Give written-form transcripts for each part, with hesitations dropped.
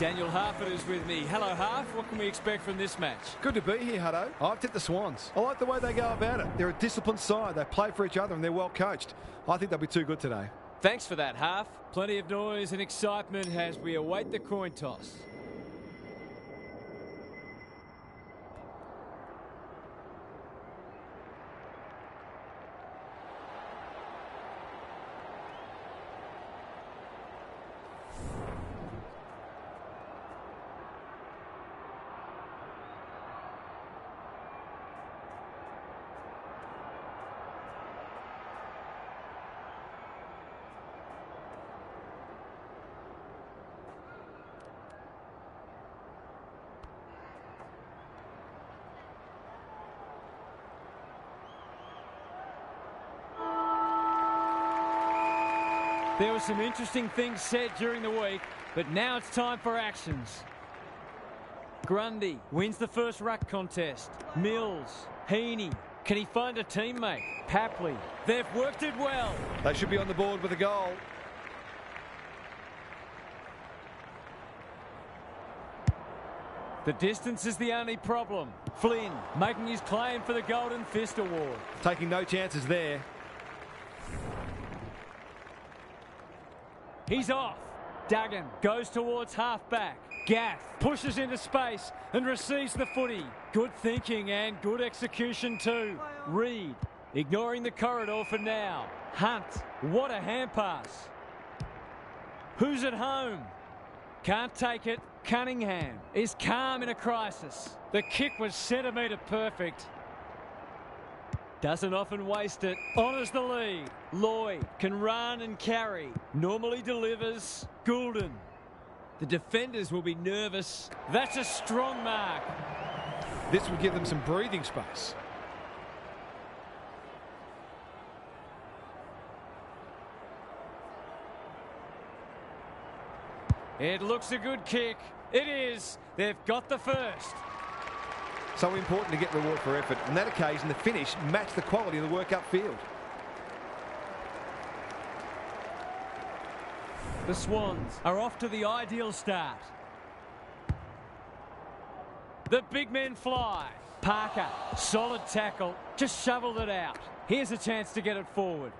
Daniel Harford is with me. Hello, Harf. What can we expect from this match? Good to be here, Hutto. I've tipped the Swans. I like the way they go about it. They're a disciplined side. They play for each other and they're well coached. I think they'll be too good today. Thanks for that, Harf. Plenty of noise and excitement as we await the coin toss. There were some interesting things said during the week, but now it's time for actions. Grundy wins the first ruck contest. Mills, Heaney, can he find a teammate? Papley, they've worked it well. They should be on the board with a goal. The distance is the only problem. Flynn making his claim for the Golden Fist Award. Taking no chances there. He's off. Duggan goes towards half-back. Gaff pushes into space and receives the footy. Good thinking and good execution too. Reed ignoring the corridor for now. Hunt, what a hand pass. Who's at home? Can't take it. Cunningham is calm in a crisis. The kick was centimetre perfect. Doesn't often waste it. Honours the lead. Lloyd can run and carry. Normally delivers. Goulden. The defenders will be nervous. That's a strong mark. This would give them some breathing space. It looks a good kick. It is. They've got the first. So important to get reward for effort. On that occasion, the finish matched the quality of the work upfield. The Swans are off to the ideal start. The big men fly. Parker, solid tackle, just shoveled it out. Here's a chance to get it forward.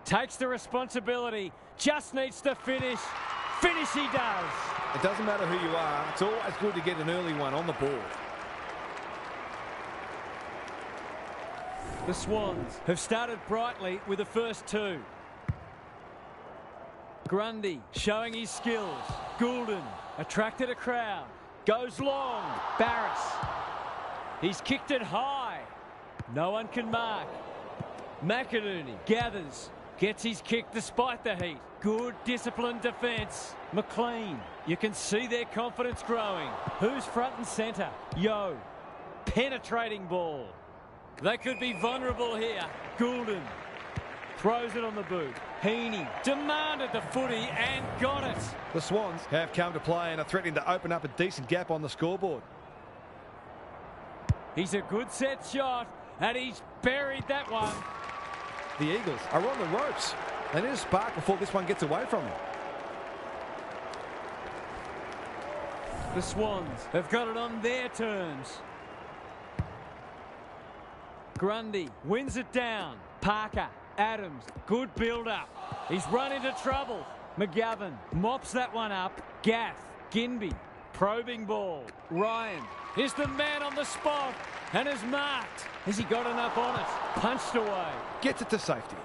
Takes the responsibility, just needs to finish. Finish he does. It doesn't matter who you are, it's always good to get an early one on the board. The Swans have started brightly with the first two. Grundy showing his skills. Goulden attracted a crowd. Goes long. Barris. He's kicked it high. No one can mark. McInerney gathers. Gets his kick despite the heat. Good disciplined defence. McLean. You can see their confidence growing. Who's front and centre? Yo. Penetrating ball. They could be vulnerable here. Goulden throws it on the boot. Heaney demanded the footy and got it. The Swans have come to play and are threatening to open up a decent gap on the scoreboard. He's a good set shot and he's buried that one. The Eagles are on the ropes. They need a spark before this one gets away from them. The Swans have got it on their terms. Grundy wins it down. Parker, Adams, good build-up. He's run into trouble. McGovern mops that one up. Gaff, Ginby, probing ball. Ryan is the man on the spot and is marked. Has he got enough on it? Punched away. Gets it to safety.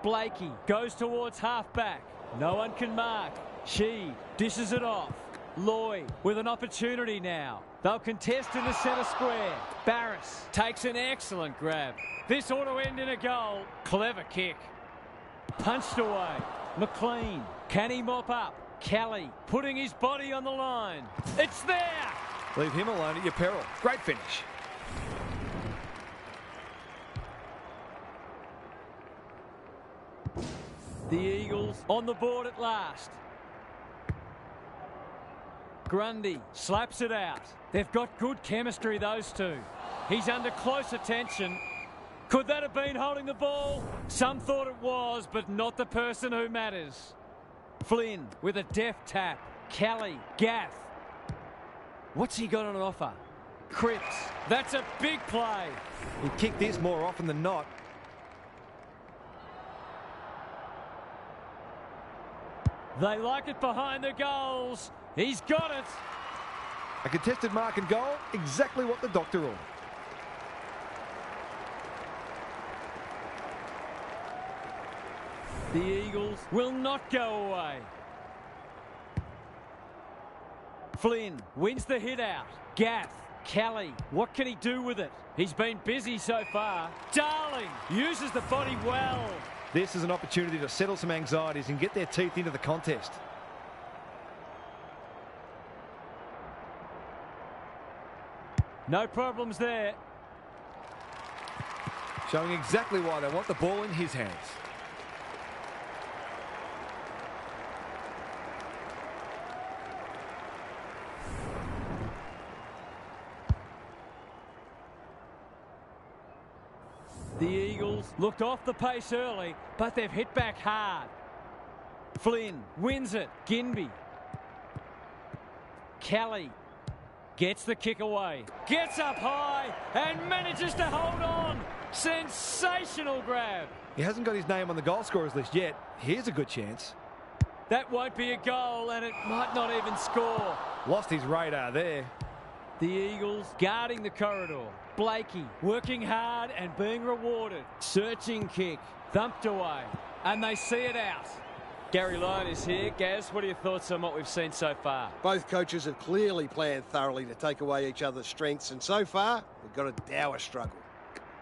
Blakey goes towards half-back. No one can mark. She dishes it off. Lloyd with an opportunity now. They'll contest in the centre square. Barris takes an excellent grab. This ought to end in a goal. Clever kick. Punched away. McLean. Can he mop up? Kelly putting his body on the line. It's there! Leave him alone at your peril. Great finish. The Eagles on the board at last. Grundy slaps it out. They've got good chemistry, those two. He's under close attention. Could that have been holding the ball? Some thought it was, but not the person who matters. Flynn with a deft tap. Kelly, Gaff. What's he got on offer? Cripps. That's a big play. He kicked this more often than not. They like it behind the goals. He's got it. A contested mark and goal, exactly what the doctor ordered. The Eagles will not go away. Flynn wins the hit out. Gaff, Kelly, what can he do with it? He's been busy so far. Darling uses the body well. This is an opportunity to settle some anxieties and get their teeth into the contest. No problems there. Showing exactly why they want the ball in his hands. The Eagles looked off the pace early, but they've hit back hard. Flynn wins it. Ginby. Kelly gets the kick away. Gets up high and manages to hold on. Sensational grab. He hasn't got his name on the goal scorers list yet. Here's a good chance. That won't be a goal and it might not even score. Lost his radar there. The Eagles guarding the corridor. Blakey working hard and being rewarded. Searching kick. Thumped away. And they see it out. Gary Lyon is here. Gaz, what are your thoughts on what we've seen so far? Both coaches have clearly planned thoroughly to take away each other's strengths, and so far, we've got a dour struggle.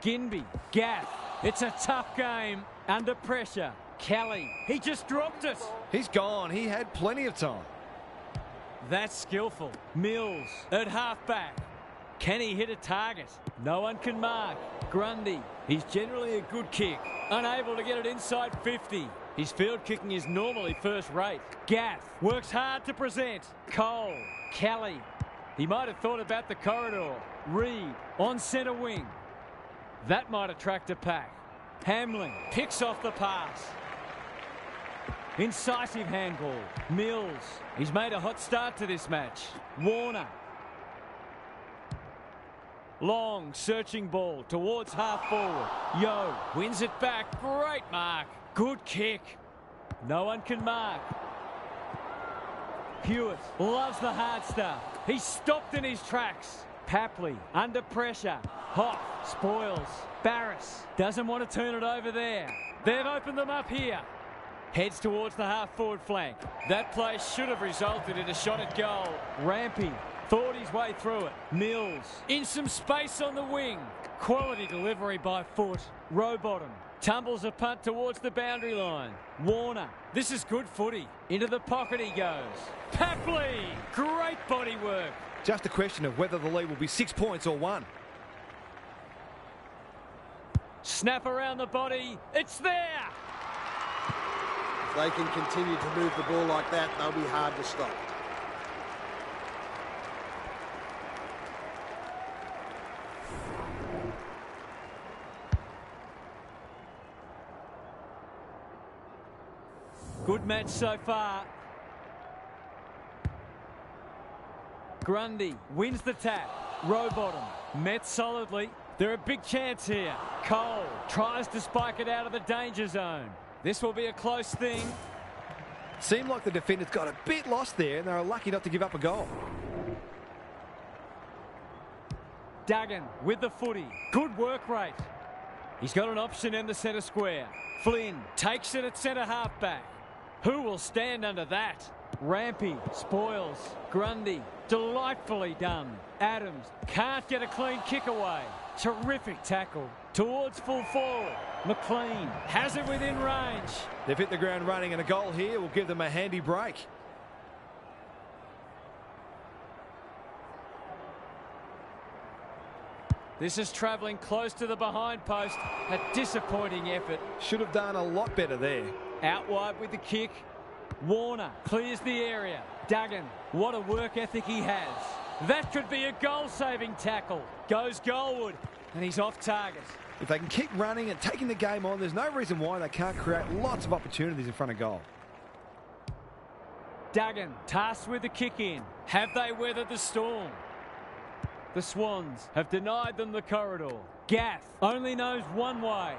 Ginby, Gaff. It's a tough game. Under pressure. Kelly, he just dropped it. He's gone. He had plenty of time. That's skillful. Mills at halfback. Can he hit a target? No one can mark. Grundy, he's generally a good kick. Unable to get it inside 50. His field kicking is normally first rate. Gaff works hard to present. Cole, Kelly. He might have thought about the corridor. Reed on centre wing. That might attract a pack. Hamlin picks off the pass. Incisive handball. Mills. He's made a hot start to this match. Warner. Long searching ball towards half forward. Yo wins it back. Great mark. Good kick. No one can mark. Hewitt loves the hard stuff. He's stopped in his tracks. Papley under pressure. Hoff spoils. Barris doesn't want to turn it over there. They've opened them up here. Heads towards the half-forward flank. That play should have resulted in a shot at goal. Rampy thought his way through it. Mills in some space on the wing. Quality delivery by foot. Rowbottom tumbles a punt towards the boundary line. Warner, this is good footy. Into the pocket he goes. Papley, great body work. Just a question of whether the lead will be 6 points or 1. Snap around the body. It's there. If they can continue to move the ball like that, they'll be hard to stop. Good match so far. Grundy wins the tap. Rowbottom met solidly. They're a big chance here. Cole tries to spike it out of the danger zone. This will be a close thing. Seemed like the defenders got a bit lost there and they were lucky not to give up a goal. Duggan with the footy. Good work rate. He's got an option in the centre square. Flynn takes it at centre halfback. Who will stand under that? Rampy spoils. Grundy delightfully done. Adams can't get a clean kick away. Terrific tackle towards full forward. McLean has it within range. They've hit the ground running and a goal here will give them a handy break. This is travelling close to the behind post. A disappointing effort. Should have done a lot better there. Out wide with the kick. Warner clears the area. Duggan, what a work ethic he has. That could be a goal-saving tackle. Goes goalward. And he's off target. If they can keep running and taking the game on, there's no reason why they can't create lots of opportunities in front of goal. Duggan tasked with the kick in. Have they weathered the storm? The Swans have denied them the corridor. Gaff only knows one way.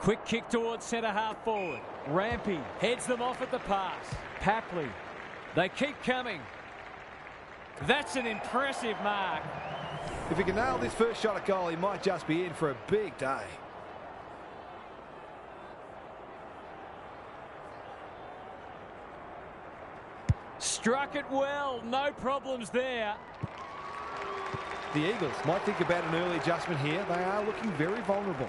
Quick kick towards centre half forward. Rampy heads them off at the pass. Papley. They keep coming. That's an impressive mark. If he can nail this first shot at goal, he might just be in for a big day. Struck it well. No problems there. The Eagles might think about an early adjustment here. They are looking very vulnerable.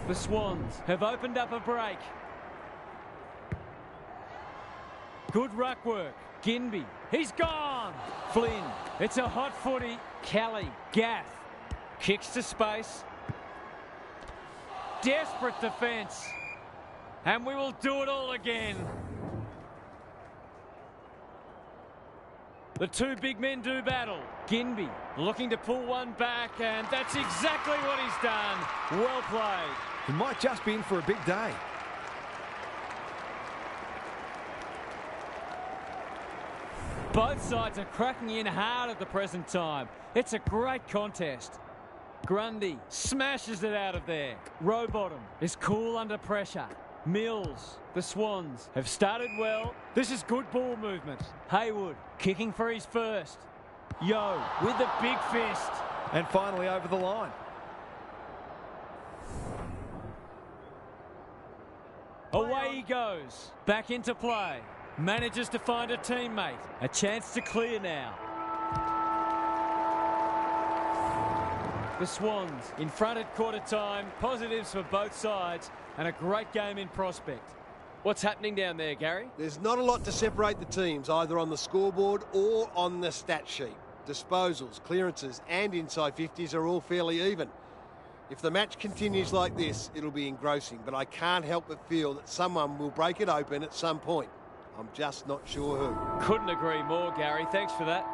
The Swans have opened up a break. Good ruck work. Ginby. He's gone. Flynn. It's a hot footy. Kelly. Gaff. Kicks to space. Desperate defence. And we will do it all again. The two big men do battle. Ginby looking to pull one back, and that's exactly what he's done. Well played. He might just be in for a big day. Both sides are cracking in hard at the present time. It's a great contest. Grundy smashes it out of there. Rowbottom is cool under pressure. Mills, the Swans, have started well. This is good ball movement. Haywood kicking for his first. Yo with the big fist. And finally over the line. Away he goes. Back into play. Manages to find a teammate. A chance to clear now. The Swans in front at quarter time. Positives for both sides and a great game in prospect. What's happening down there, Gary? There's not a lot to separate the teams, either on the scoreboard or on the stat sheet. Disposals, clearances and inside 50s are all fairly even. If the match continues like this, it'll be engrossing, but I can't help but feel that someone will break it open at some point. I'm just not sure who. Couldn't agree more, Gary. Thanks for that.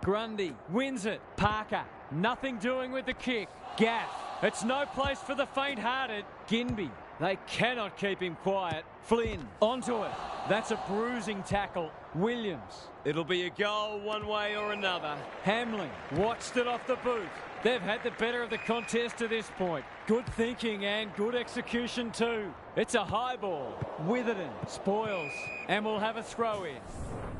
Grundy wins it. Parker, nothing doing with the kick. Gaff, it's no place for the faint-hearted. Ginby, they cannot keep him quiet. Flynn, onto it. That's a bruising tackle. Williams, it'll be a goal one way or another. Hamling watched it off the boot. They've had the better of the contest to this point. Good thinking and good execution too. It's a high ball. Witherden spoils and we'll have a throw in.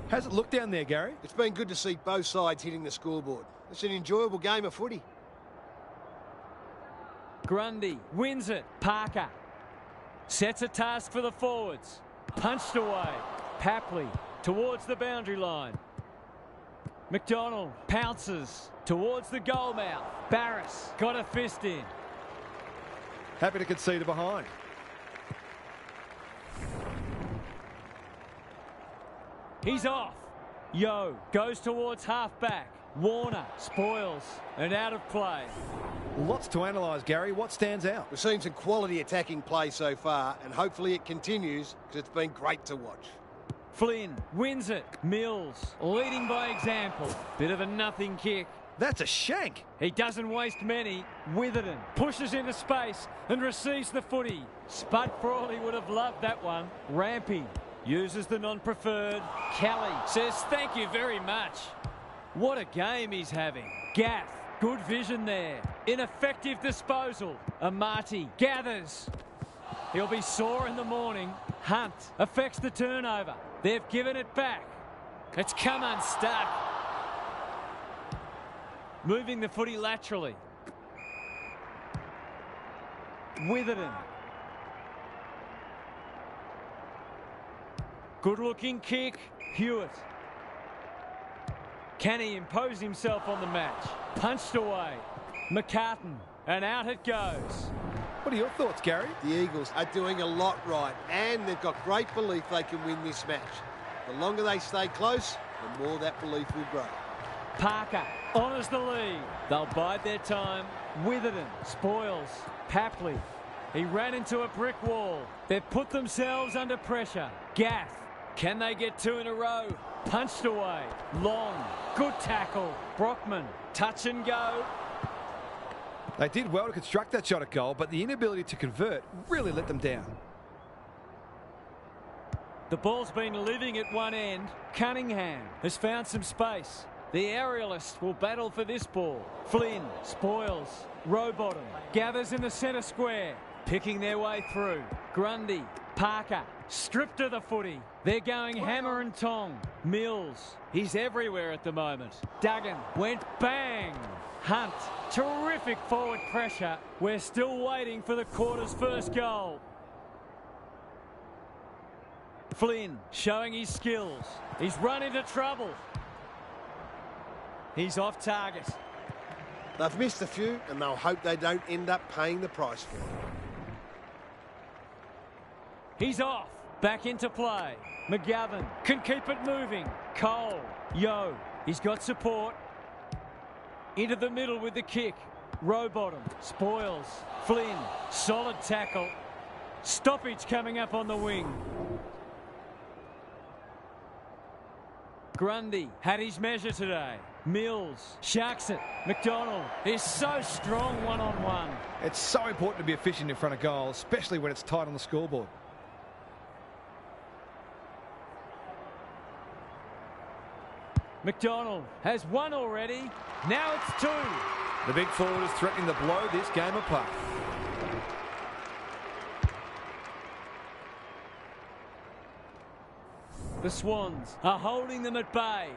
How's it look down there, Gary? It's been good to see both sides hitting the scoreboard. It's an enjoyable game of footy. Grundy wins it. Parker sets a task for the forwards. Punched away. Papley towards the boundary line. McDonald pounces towards the goal mouth. Barris got a fist in. Happy to concede a behind. He's off. Yo goes towards half-back. Warner spoils and out of play. Lots to analyse, Gary. What stands out? We've seen some quality attacking play so far, and hopefully it continues because it's been great to watch. Flynn wins it. Mills leading by example. Bit of a nothing kick. That's a shank. He doesn't waste many. Witherden pushes into space and receives the footy. Spud Frawley would have loved that one. Rampy uses the non-preferred. Kelly says thank you very much. What a game he's having. Gaff, good vision there. Ineffective disposal. Amati gathers. He'll be sore in the morning. Hunt affects the turnover. They've given it back. It's come unstuck. Moving the footy laterally. Witherden. Good looking kick. Hewitt. Can he impose himself on the match? Punched away. McCartan. And out it goes. What are your thoughts, Gary? The Eagles are doing a lot right, and they've got great belief they can win this match. The longer they stay close, the more that belief will grow. Parker honours the lead. They'll bide their time. Witherden spoils. Papley. He ran into a brick wall. They've put themselves under pressure. Gaff. Can they get two in a row? Punched away. Long. Good tackle. Brockman. Touch and go. They did well to construct that shot at goal, but the inability to convert really let them down. The ball's been living at one end. Cunningham has found some space. The aerialist will battle for this ball. Flynn spoils. Rowbottom gathers in the centre square. Picking their way through. Grundy. Parker. Stripped of the footy. They're going hammer and tong. Mills. He's everywhere at the moment. Duggan went bang. Hunt. Terrific forward pressure. We're still waiting for the quarter's first goal. Flynn showing his skills. He's run into trouble. He's off target. They've missed a few and they'll hope they don't end up paying the price for it. He's off. Back into play. McGovern can keep it moving. Cole. Yo. He's got support. Into the middle with the kick. Rowbottom. Spoils. Flynn. Solid tackle. Stoppage coming up on the wing. Grundy had his measure today. Mills sharks it. McDonald is so strong one-on-one. It's so important to be efficient in front of goal, especially when it's tight on the scoreboard. McDonald has one already. Now it's two. The big forward is threatening to blow this game apart. The Swans are holding them at bay.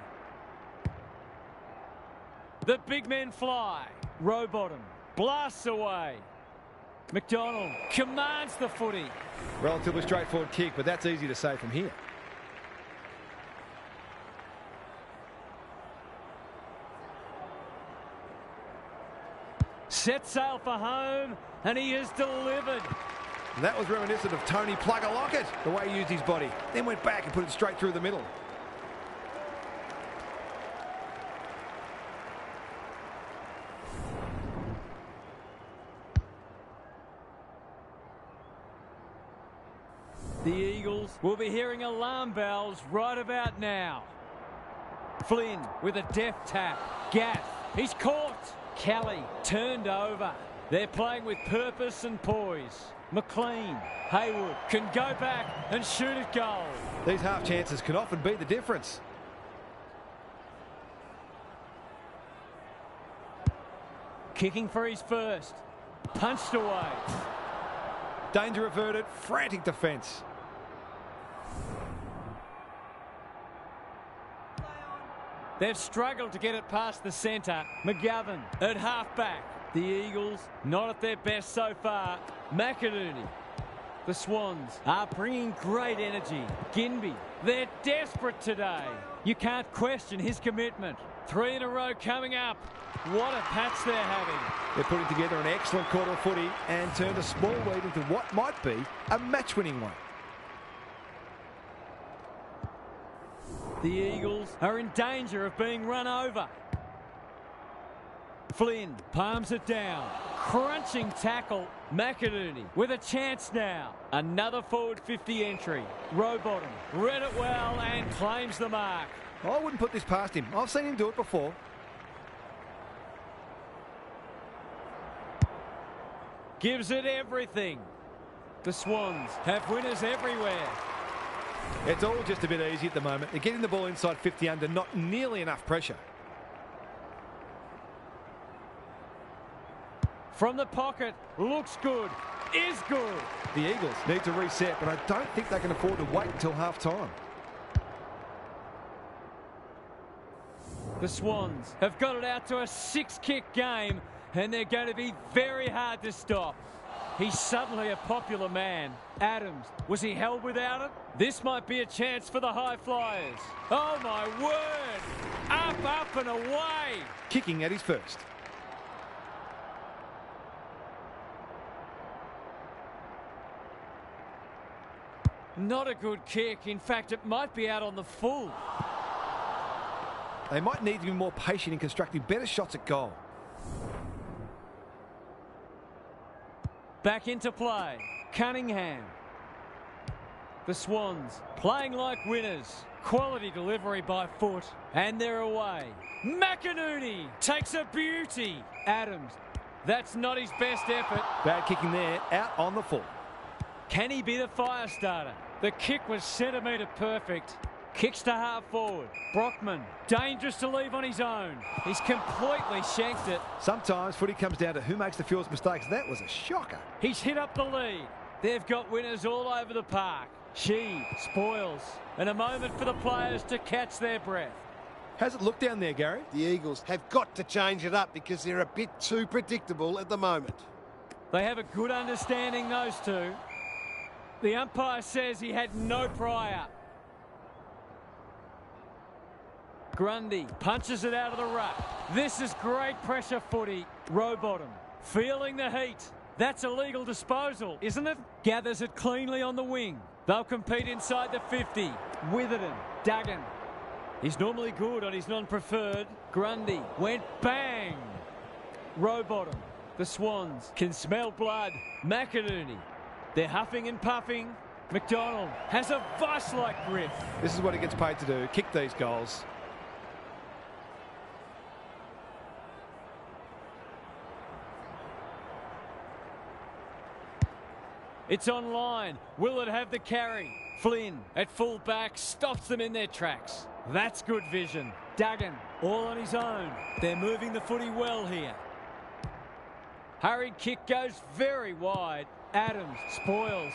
The big men fly. Rowbottom blasts away. McDonald commands the footy. Relatively straightforward kick, but that's easy to say from here. Set sail for home, and he has delivered. That was reminiscent of Tony Plugger-Lockett, the way he used his body. Then went back and put it straight through the middle. The Eagles will be hearing alarm bells right about now. Flynn with a deft tap. Gaff, he's caught. Kelly turned over. They're playing with purpose and poise. McLean, Haywood can go back and shoot at goal. These half chances can often be the difference. Kicking for his first. Punched away. Danger averted. Frantic defence. They've struggled to get it past the centre. McGovern at half-back. The Eagles not at their best so far. McInerney. The Swans are bringing great energy. Ginbey, they're desperate today. You can't question his commitment. 3 in a row coming up. What a patch they're having. They're putting together an excellent quarter of footy and turned a small lead into what might be a match-winning one. The Eagles are in danger of being run over. Flynn palms it down. Crunching tackle. McInerney with a chance now. Another forward 50 entry. Rowbottom read it well and claims the mark. I wouldn't put this past him. I've seen him do it before. Gives it everything. The Swans have winners everywhere. It's all just a bit easy at the moment. They're getting the ball inside 50 under, not nearly enough pressure. From the pocket, looks good, is good. The Eagles need to reset, but I don't think they can afford to wait until half-time. The Swans have got it out to a 6-kick game, and they're going to be very hard to stop. He's suddenly a popular man. Adams, was he held without it? This might be a chance for the high flyers. Oh my word! Up, up and away! Kicking at his first. Not a good kick. In fact, it might be out on the full. They might need to be more patient in constructing better shots at goal. Back into play. Cunningham. The Swans playing like winners. Quality delivery by foot. And they're away. McInerney takes a beauty. Adams. That's not his best effort. Bad kicking there, out on the full. Can he be the fire starter? The kick was centimetre perfect. Kicks to half forward. Brockman, dangerous to leave on his own. He's completely shanked it. Sometimes footy comes down to who makes the fewest mistakes. That was a shocker. He's hit up the lead. They've got winners all over the park. She spoils. And a moment for the players to catch their breath. How's it look down there, Gary? The Eagles have got to change it up because they're a bit too predictable at the moment. They have a good understanding, those two. The umpire says he had no prior. Grundy punches it out of the ruck. This is great pressure footy. Rowbottom feeling the heat. That's a legal disposal, isn't it? Gathers it cleanly on the wing. They'll compete inside the 50. Witherden, Duggan. He's normally good on his non-preferred. Grundy went bang. Rowbottom. The Swans can smell blood. McInerney. They're huffing and puffing. McDonald has a vice-like grip. This is what he gets paid to do, kick these goals. It's online. Will it have the carry? Flynn at full back stops them in their tracks. That's good vision. Duggan all on his own. They're moving the footy well here. Hurried kick goes very wide. Adams spoils.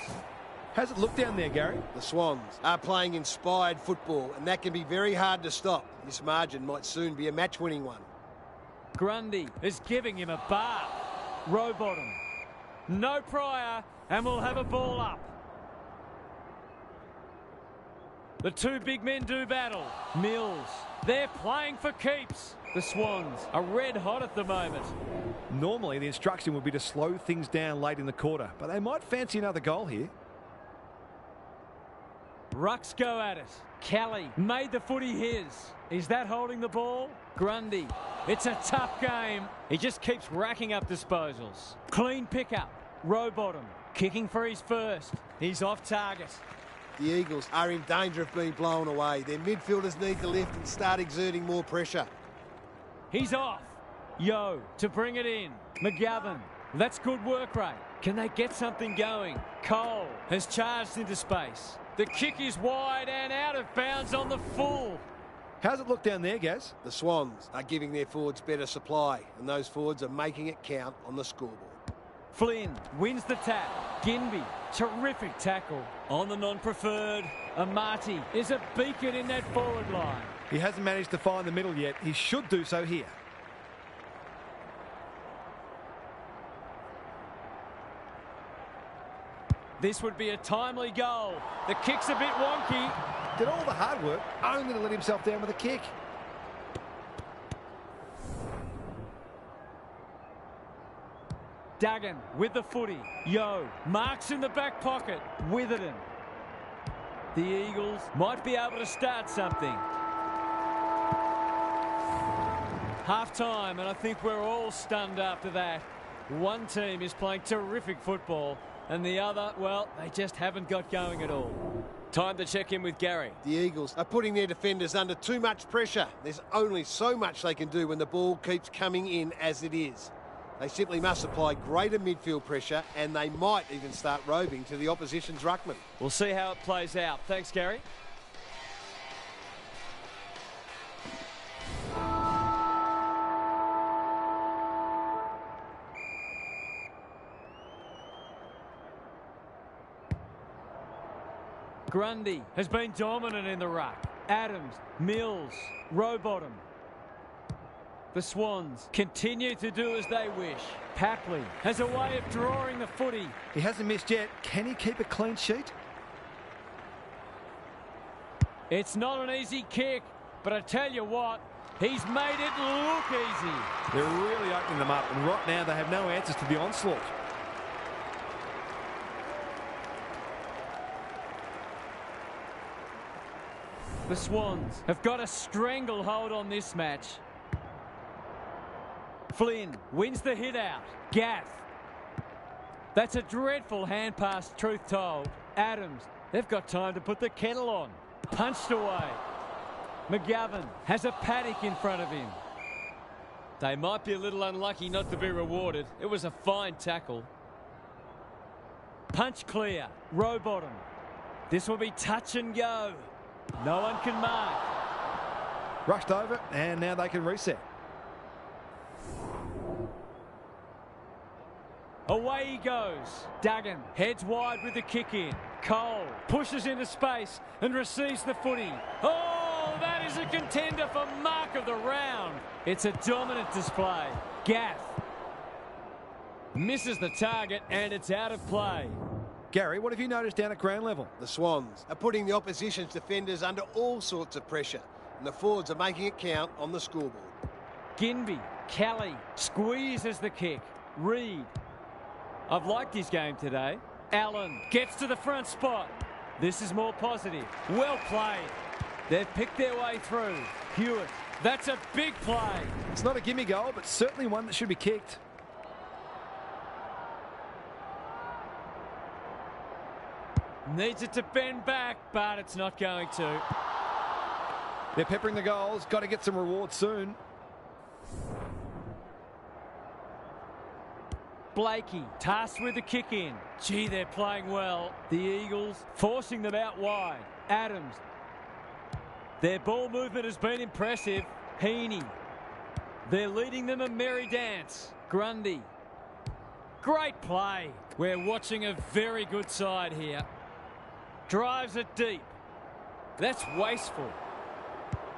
How's it look down there, Gary? The Swans are playing inspired football, and that can be very hard to stop. This margin might soon be a match-winning one. Grundy is giving him a bar. Rowbottom. No prior, and we'll have a ball up. The two big men do battle. Mills, they're playing for keeps. The Swans are red hot at the moment. Normally, the instruction would be to slow things down late in the quarter, but they might fancy another goal here. Rucks go at it. Kelly made the footy his. Is that holding the ball? Grundy. It's a tough game. He just keeps racking up disposals. Clean pickup. Rowbottom kicking for his first. He's off target. The Eagles are in danger of being blown away. Their midfielders need to lift and start exerting more pressure. He's off. Yo to bring it in. McGovern. That's good work rate. Can they get something going? Cole has charged into space. The kick is wide and out of bounds on the full. How's it look down there, Gaz? The Swans are giving their forwards better supply, and those forwards are making it count on the scoreboard. Flynn wins the tap. Ginby, terrific tackle. On the non-preferred, Amati is a beacon in that forward line. He hasn't managed to find the middle yet. He should do so here. This would be a timely goal. The kick's a bit wonky. Did all the hard work only to let himself down with a kick. Duggan with the footy. Yo marks in the back pocket. Witherden. The Eagles might be able to start something. Half time, and I think we're all stunned after that. One team is playing terrific football, and the other, well, they just haven't got going at all. Time to check in with Gary. The Eagles are putting their defenders under too much pressure. There's only so much they can do when the ball keeps coming in as it is. They simply must apply greater midfield pressure, and they might even start roving to the opposition's ruckman. We'll see how it plays out. Thanks, Gary. Grundy has been dominant in the ruck. Adams, Mills, Rowbottom. The Swans continue to do as they wish. Papley has a way of drawing the footy. He hasn't missed yet. Can he keep a clean sheet? It's not an easy kick, but I tell you what, he's made it look easy. They're really opening them up, and right now they have no answers to the onslaught. The Swans have got a stranglehold on this match. Flynn wins the hit out. Gaff. That's a dreadful hand pass, truth told. Adams, they've got time to put the kettle on. Punched away. McGovern has a paddock in front of him. They might be a little unlucky not to be rewarded. It was a fine tackle. Punch clear. Row bottom. This will be touch and go. No one can mark. Rushed over, and now they can reset. Away he goes. Duggan heads wide with the kick in. Cole pushes into space and receives the footy. Oh, that is a contender for mark of the round. It's a dominant display. Gaff misses the target and it's out of play. Gary, what have you noticed down at ground level? The Swans are putting the opposition's defenders under all sorts of pressure, and the forwards are making it count on the scoreboard. Ginby, Kelly squeezes the kick. Reed. I've liked his game today. Allen gets to the front spot. This is more positive. Well played. They've picked their way through. Hewitt. That's a big play. It's not a gimme goal, but certainly one that should be kicked. Needs it to bend back, but it's not going to. They're peppering the goals. Got to get some reward soon. Blakey tasked with the kick in. Gee, they're playing well. The Eagles forcing them out wide. Adams. Their ball movement has been impressive. Heaney. They're leading them a merry dance. Grundy. Great play. We're watching a very good side here. Drives it deep. That's wasteful.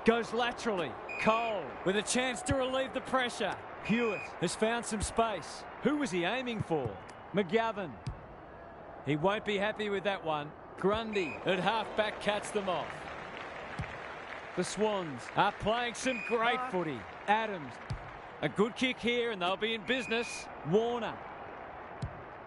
Goes laterally. Cole with a chance to relieve the pressure. Hewitt has found some space. Who was he aiming for? McGovern. He won't be happy with that one. Grundy at half-back cuts them off. The Swans are playing some great footy. Adams. A good kick here and they'll be in business. Warner.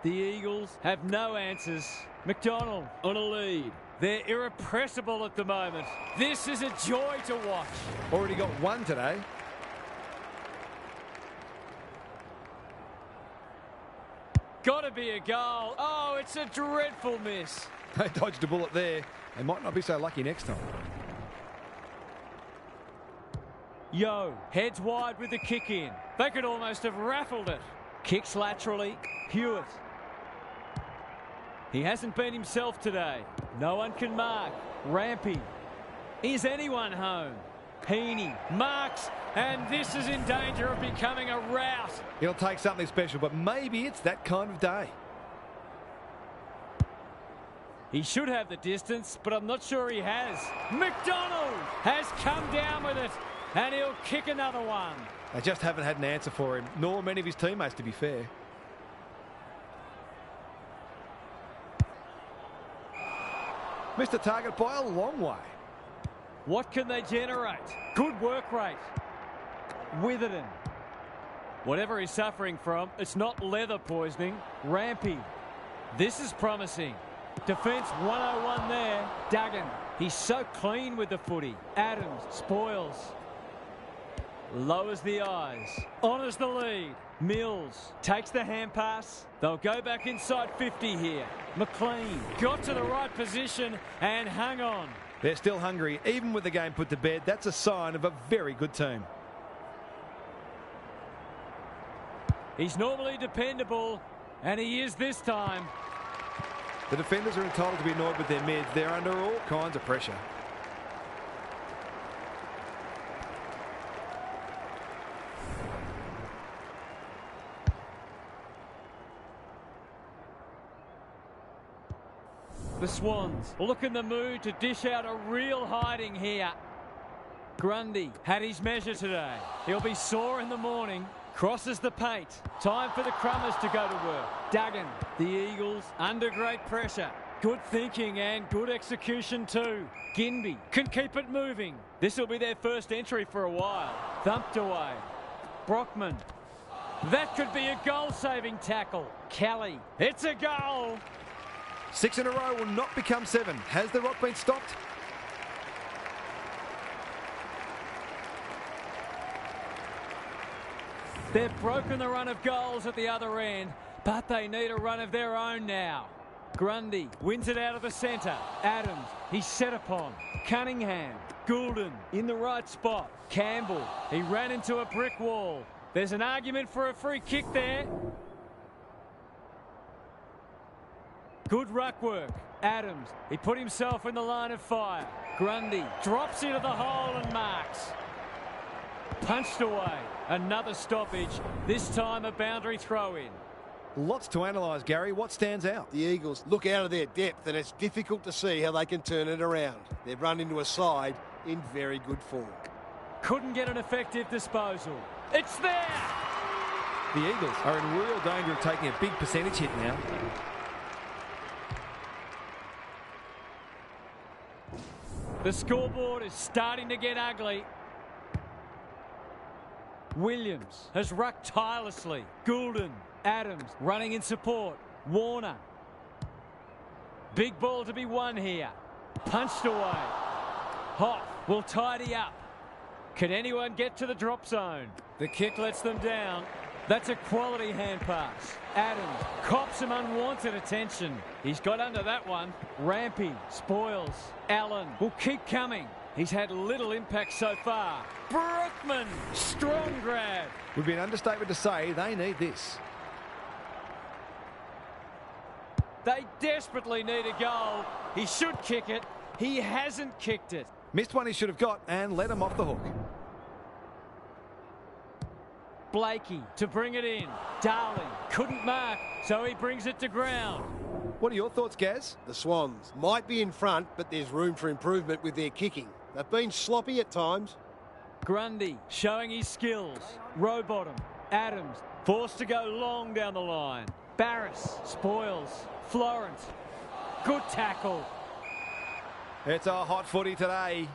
The Eagles have no answers. McDonald on a lead. They're irrepressible at the moment. This is a joy to watch. Already got one today. Got to be a goal. Oh, it's a dreadful miss. They dodged a bullet there. They might not be so lucky next time. Yo heads wide with the kick in. They could almost have raffled it. Kicks laterally. Hewitt. He hasn't been himself today. No one can mark. Rampy. Is anyone home? Heaney marks, and this is in danger of becoming a rout. It'll take something special, but maybe it's that kind of day. He should have the distance, but I'm not sure he has. McDonald has come down with it, and he'll kick another one. They just haven't had an answer for him, nor many of his teammates, to be fair. Missed the target by a long way. What can they generate? Good work rate. Witherden. Whatever he's suffering from, it's not leather poisoning. Rampy. This is promising. Defence 101 there. Duggan. He's so clean with the footy. Adams spoils. Lowers the eyes. Honours the lead. Mills takes the hand pass. They'll go back inside 50 here. McLean got to the right position and hung on. They're still hungry, even with the game put to bed. That's a sign of a very good team. He's normally dependable, and he is this time. The defenders are entitled to be annoyed with their mids. They're under all kinds of pressure. The Swans look in the mood to dish out a real hiding here. Grundy had his measure today. He'll be sore in the morning. Crosses the paint. Time for the Crummers to go to work. Duggan. The Eagles under great pressure. Good thinking and good execution too. Ginby can keep it moving. This will be their first entry for a while. Thumped away. Brockman. That could be a goal-saving tackle. Kelly. It's a goal. 6 in a row will not become 7. Has the rock been stopped? They've broken the run of goals at the other end, but they need a run of their own now. Grundy wins it out of the centre. Adams, he's set upon. Cunningham, Goulden in the right spot. Campbell, he ran into a brick wall. There's an argument for a free kick there. Good ruck work. Adams, he put himself in the line of fire. Grundy drops into the hole and marks. Punched away. Another stoppage. This time a boundary throw-in. Lots to analyse, Gary. What stands out? The Eagles look out of their depth, and it's difficult to see how they can turn it around. They've run into a side in very good form. Couldn't get an effective disposal. It's there! The Eagles are in real danger of taking a big percentage hit now. The scoreboard is starting to get ugly. Williams has rucked tirelessly. Goulden, Adams running in support. Warner. Big ball to be won here. Punched away. Hoff will tidy up. Can anyone get to the drop zone? The kick lets them down. That's a quality hand pass. Adams cops some unwanted attention. He's got under that one. Rampy spoils. Allen will keep coming. He's had little impact so far. Brookman, strong grab. Would be an understatement to say they need this. They desperately need a goal. He should kick it. He hasn't kicked it. Missed one he should have got and let him off the hook. Blakey to bring it in. Darling couldn't mark, so he brings it to ground. What are your thoughts, Gaz? The Swans might be in front, but there's room for improvement with their kicking. They've been sloppy at times. Grundy showing his skills. Rowbottom. Adams forced to go long down the line. Barris spoils. Florence. Good tackle. It's a hot footy today.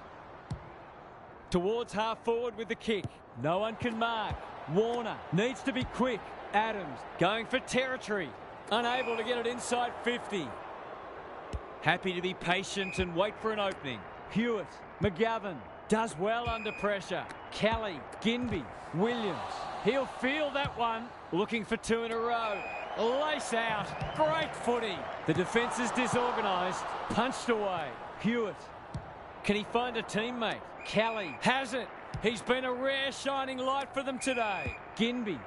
Towards half forward with the kick. No one can mark. Warner needs to be quick. Adams going for territory. Unable to get it inside 50. Happy to be patient and wait for an opening. Hewitt, McGovern does well under pressure. Kelly, Ginby, Williams. He'll feel that one. Looking for two in a row. Lace out. Great footy. The defence is disorganised. Punched away. Hewitt. Can he find a teammate? Kelly has it. He's been a rare shining light for them today. Ginby.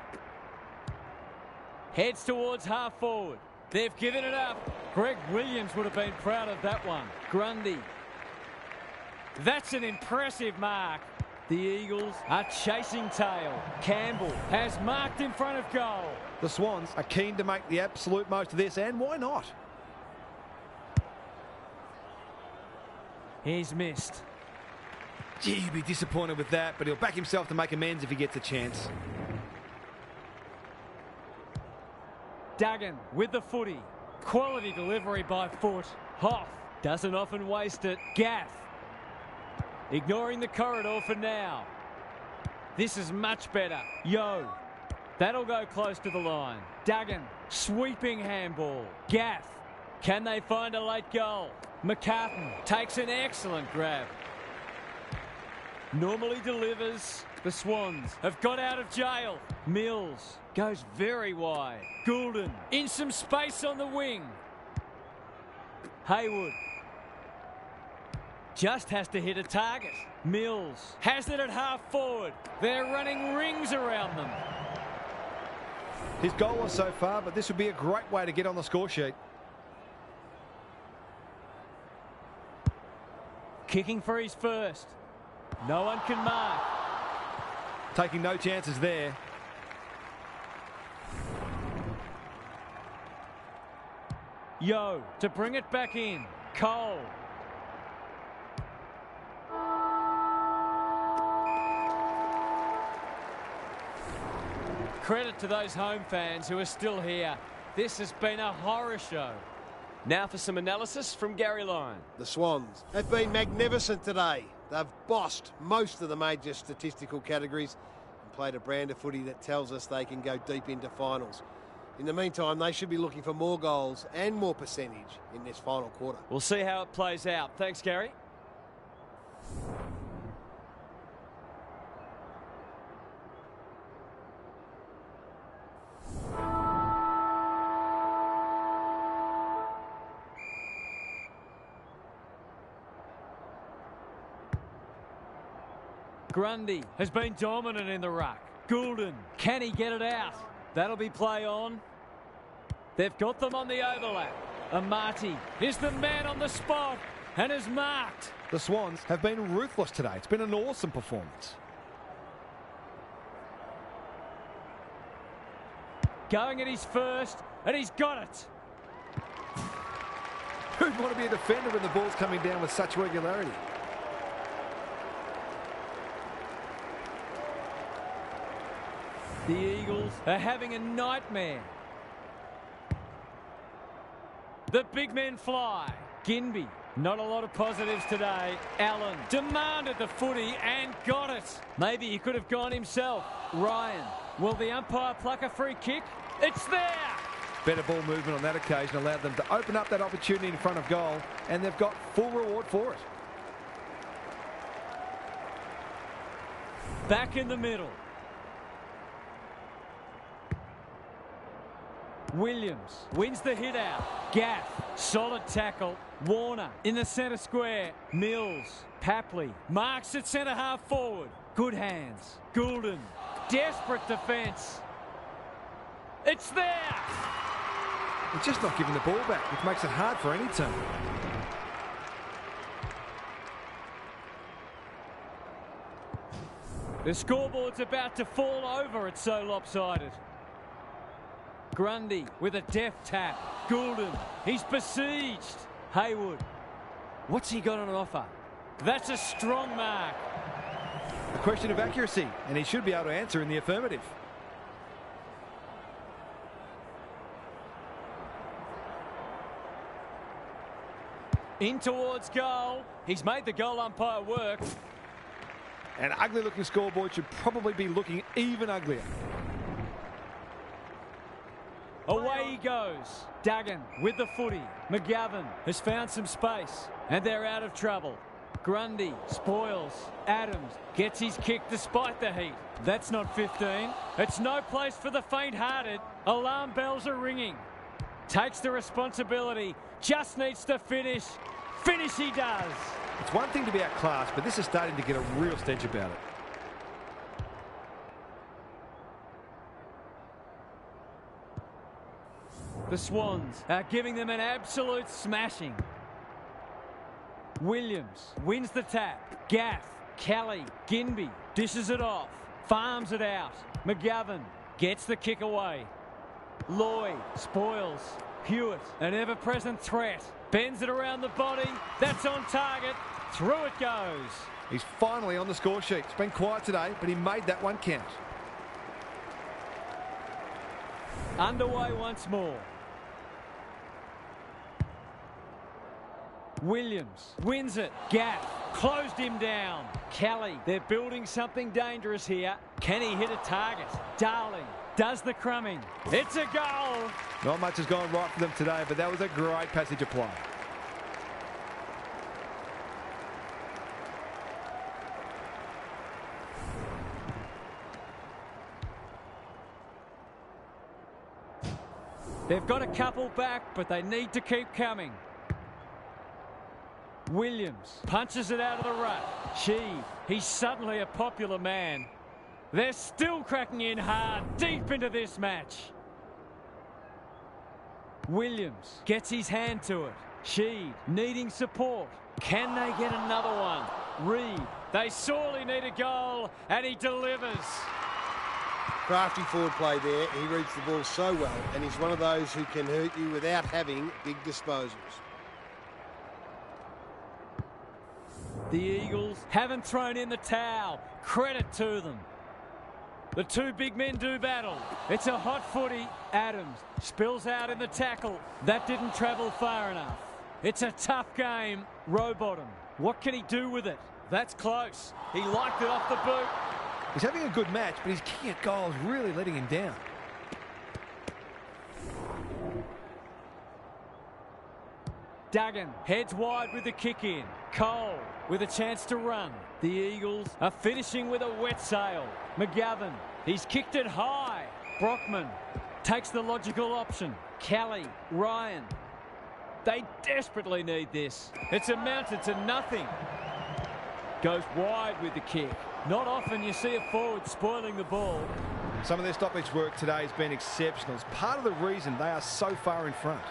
Heads towards half forward. They've given it up. Greg Williams would have been proud of that one. Grundy. That's an impressive mark. The Eagles are chasing tail. Campbell has marked in front of goal. The Swans are keen to make the absolute most of this, and why not? He's missed. Gee, he'd be disappointed with that, but he'll back himself to make amends if he gets a chance. Duggan with the footy. Quality delivery by foot. Hoff doesn't often waste it. Gaff ignoring the corridor for now. This is much better. Yo. That'll go close to the line. Duggan sweeping handball. Gaff. Can they find a late goal? McCartan takes an excellent grab. Normally delivers. The Swans have got out of jail. Mills goes very wide. Goulden in some space on the wing. Haywood just has to hit a target. Mills has it at half forward. They're running rings around them. His goal was so far, but this would be a great way to get on the score sheet. Kicking for his first. No one can mark. Taking no chances there. Yo to bring it back in. Cole. Credit to those home fans who are still here. This has been a horror show. Now for some analysis from Gary Lyon. The Swans have been magnificent today. They've bossed most of the major statistical categories and played a brand of footy that tells us they can go deep into finals. In the meantime, they should be looking for more goals and more percentage in this final quarter. We'll see how it plays out. Thanks, Gary. Grundy has been dominant in the ruck. Goulden, can he get it out? That'll be play on. They've got them on the overlap. Amati is the man on the spot and is marked. The Swans have been ruthless today. It's been an awesome performance. Going at his first, and he's got it. Who'd want to be a defender when the ball's coming down with such regularity? The Eagles are having a nightmare. The big men fly. Ginby, not a lot of positives today. Allen demanded the footy and got it. Maybe he could have gone himself. Ryan, will the umpire pluck a free kick? It's there! Better ball movement on that occasion allowed them to open up that opportunity in front of goal, and they've got full reward for it. Back in the middle. Williams wins the hit out. Gaff, solid tackle. Warner in the centre square. Mills, Papley marks at centre half forward. Good hands. Goulden, desperate defence. It's there! They're just not giving the ball back, which makes it hard for any team. The scoreboard's about to fall over. It's so lopsided. Grundy with a deft tap. Goulden, he's besieged. Haywood, what's he got on offer? That's a strong mark. A question of accuracy, and he should be able to answer in the affirmative. In towards goal. He's made the goal umpire work. An ugly looking scoreboard should probably be looking even uglier. Away he goes. Duggan with the footy. McGovern has found some space and they're out of trouble. Grundy spoils. Adams gets his kick despite the heat. That's not 15. It's no place for the faint-hearted. Alarm bells are ringing. Takes the responsibility. Just needs to finish. Finish he does. It's one thing to be outclassed, but this is starting to get a real stench about it. The Swans are giving them an absolute smashing. Williams wins the tap. Gaff, Kelly, Ginby dishes it off. Farms it out. McGovern gets the kick away. Lloyd spoils. Hewitt, an ever-present threat. Bends it around the body. That's on target. Through it goes. He's finally on the score sheet. It's been quiet today, but he made that one count. Underway once more. Williams wins it. Gaff closed him down. Kelly, they're building something dangerous here. Can he hit a target? Darling does the crumbing. It's a goal. Not much has gone right for them today, but that was a great passage of play. They've got a couple back, but they need to keep coming. Williams punches it out of the rut. He's suddenly a popular man. They're still cracking in hard deep into this match. Williams gets his hand to it. Sheed needing support. Can they get another one? Reed, they sorely need a goal, and he delivers. Crafty forward play there. He reads the ball so well, and he's one of those who can hurt you without having big disposals. The Eagles haven't thrown in the towel. Credit to them. The two big men do battle. It's a hot footy. Adams spills out in the tackle. That didn't travel far enough. It's a tough game. Rowbottom, what can he do with it? That's close. He liked it off the boot. He's having a good match, but his kicking at goal is really letting him down. Duggan heads wide with the kick in. Cole with a chance to run. The Eagles are finishing with a wet sail. McGovern, he's kicked it high. Brockman takes the logical option. Kelly, Ryan. They desperately need this. It's amounted to nothing. Goes wide with the kick. Not often you see a forward spoiling the ball. Some of their stoppage work today has been exceptional. It's part of the reason they are so far in front.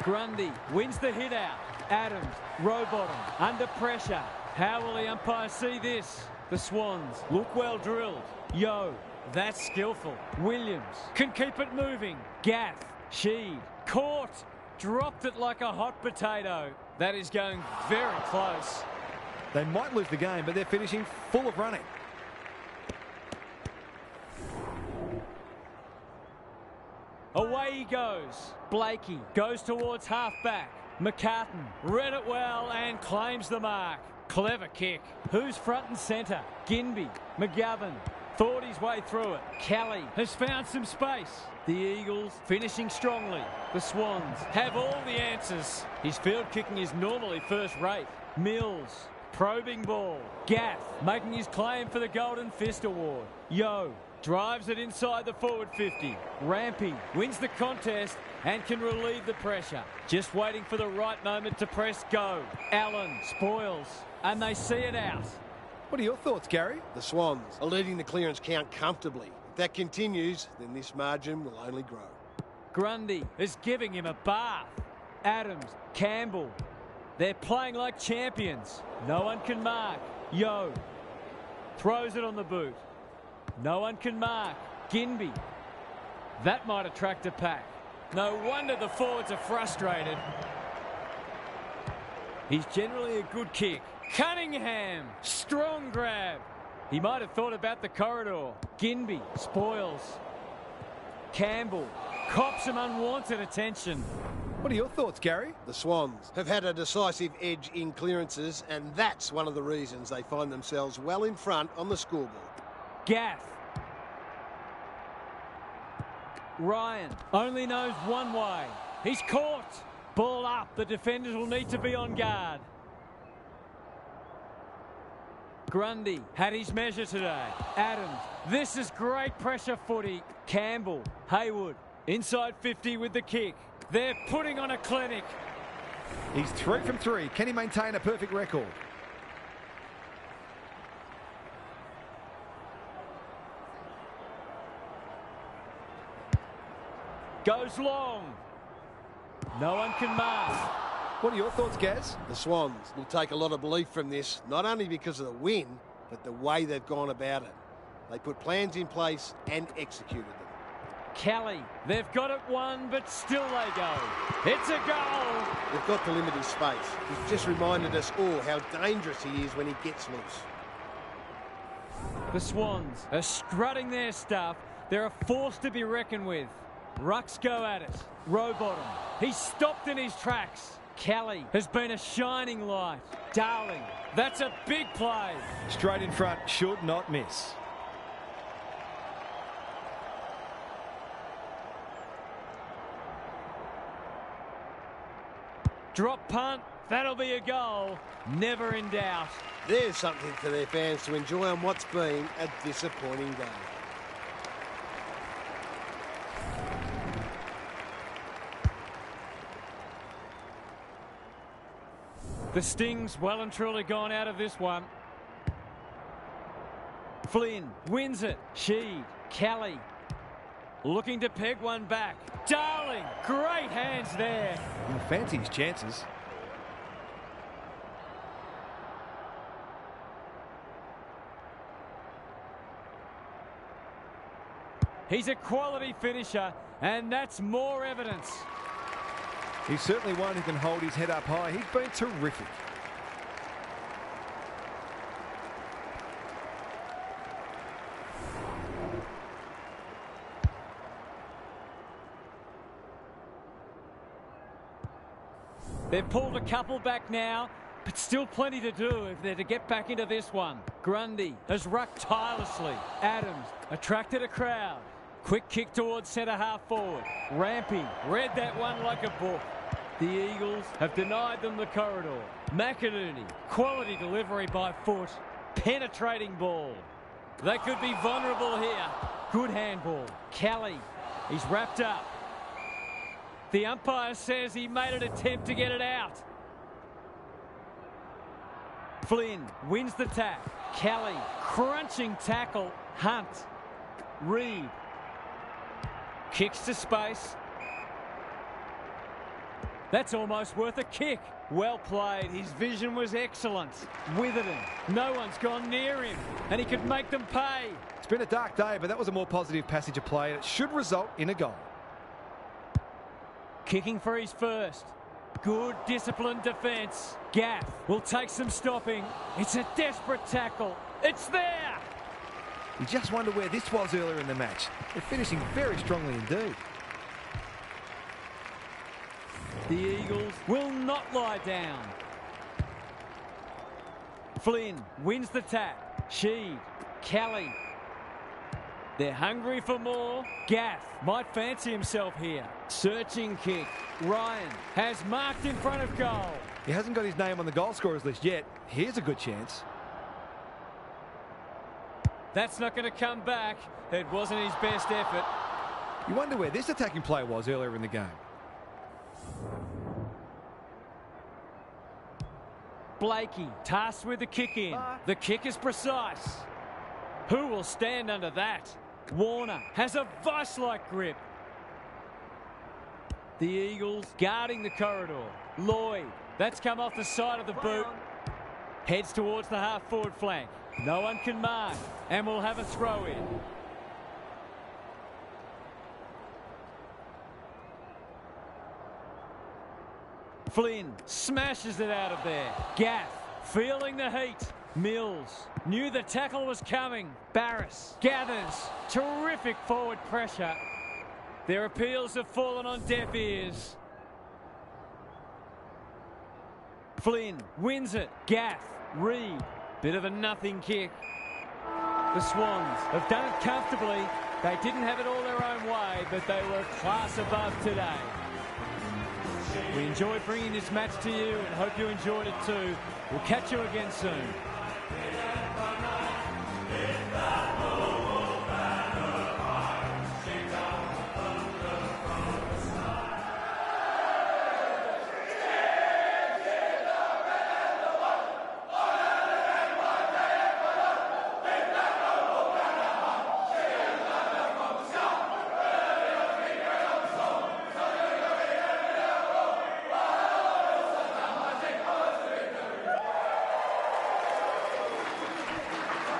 Grundy wins the hit out. Adams, row bottom, under pressure. How will the umpire see this? The Swans look well drilled. Yo, that's skillful. Williams can keep it moving. Gaff, Sheed, caught. Dropped it like a hot potato. That is going very close. They might lose the game, but they're finishing full of running. Away he goes. Blakey goes towards half-back. McCartan read it well and claims the mark. Clever kick. Who's front and centre? Ginbey. McGovern thought his way through it. Kelly has found some space. The Eagles finishing strongly. The Swans have all the answers. His field kicking is normally first rate. Mills, probing ball. Gaff making his claim for the Golden Fist Award. Yo drives it inside the forward 50. Rampy wins the contest and can relieve the pressure. Just waiting for the right moment to press go. Allen spoils and they see it out. What are your thoughts, Gary? The Swans are leading the clearance count comfortably. If that continues, then this margin will only grow. Grundy is giving him a bath. Adams, Campbell. They're playing like champions. No one can mark. Yo throws it on the boot. No one can mark. Ginbey. That might attract a pack. No wonder the forwards are frustrated. He's generally a good kick. Cunningham. Strong grab. He might have thought about the corridor. Ginbey spoils. Campbell cops some unwanted attention. What are your thoughts, Gary? The Swans have had a decisive edge in clearances, and that's one of the reasons they find themselves well in front on the scoreboard. Gaff. Ryan only knows one way. He's caught. Ball up. The defenders will need to be on guard. Grundy had his measure today. Adams. This is great pressure footy. Campbell. Haywood. Inside 50 with the kick. They're putting on a clinic. He's 3 from 3. Can he maintain a perfect record? Goes long. No one can mark. What are your thoughts, Gaz? The Swans will take a lot of belief from this, not only because of the win, but the way they've gone about it. They put plans in place and executed them. Kelly, they've got it won, but still they go. It's a goal. They've got to limit his space. He's just reminded us all how dangerous he is when he gets loose. The Swans are strutting their stuff. They're a force to be reckoned with. Rucks go at it. Rowbottom. He's stopped in his tracks. Kelly has been a shining light. Darling, that's a big play. Straight in front, should not miss. Drop punt, that'll be a goal. Never in doubt. There's something for their fans to enjoy on what's been a disappointing game. The sting's well and truly gone out of this one. Flynn wins it. Sheed, Kelly, looking to peg one back. Darling, great hands there. He'll fancy his chances. He's a quality finisher, and that's more evidence. He's certainly one who can hold his head up high. He's been terrific. They've pulled a couple back now, but still plenty to do if they're to get back into this one. Grundy has rucked tirelessly. Adams attracted a crowd. Quick kick towards centre half forward. Rampy read that one like a book. The Eagles have denied them the corridor. McInerney, quality delivery by foot. Penetrating ball. They could be vulnerable here. Good handball. Kelly, he's wrapped up. The umpire says he made an attempt to get it out. Flynn wins the tap. Kelly, crunching tackle. Hunt. Reed. Kicks to space. That's almost worth a kick. Well played. His vision was excellent. Witherden. No one's gone near him. And he could make them pay. It's been a dark day, but that was a more positive passage of play, and it should result in a goal. Kicking for his first. Good disciplined defence. Gaff will take some stopping. It's a desperate tackle. It's there. You just wonder where this was earlier in the match. They're finishing very strongly indeed. The Eagles will not lie down. Flynn wins the tap. Sheed. Kelly. They're hungry for more. Gaff might fancy himself here. Searching kick. Ryan has marked in front of goal. He hasn't got his name on the goal scorers list yet. Here's a good chance. That's not going to come back. It wasn't his best effort. You wonder where this attacking play was earlier in the game. Blakey tasked with the kick in. The kick is precise. Who will stand under that? Warner has a vice-like grip. The Eagles guarding the corridor. Lloyd, that's come off the side of the boot. Heads towards the half-forward flank. No one can mark, and we'll have a throw in. Flynn smashes it out of there. Gaff feeling the heat. Mills knew the tackle was coming. Barris gathers. Terrific forward pressure. Their appeals have fallen on deaf ears. Flynn wins it. Gaff. Reed. Bit of a nothing kick. The Swans have done it comfortably. They didn't have it all their own way, but they were class above today. We enjoyed bringing this match to you and hope you enjoyed it too. We'll catch you again soon.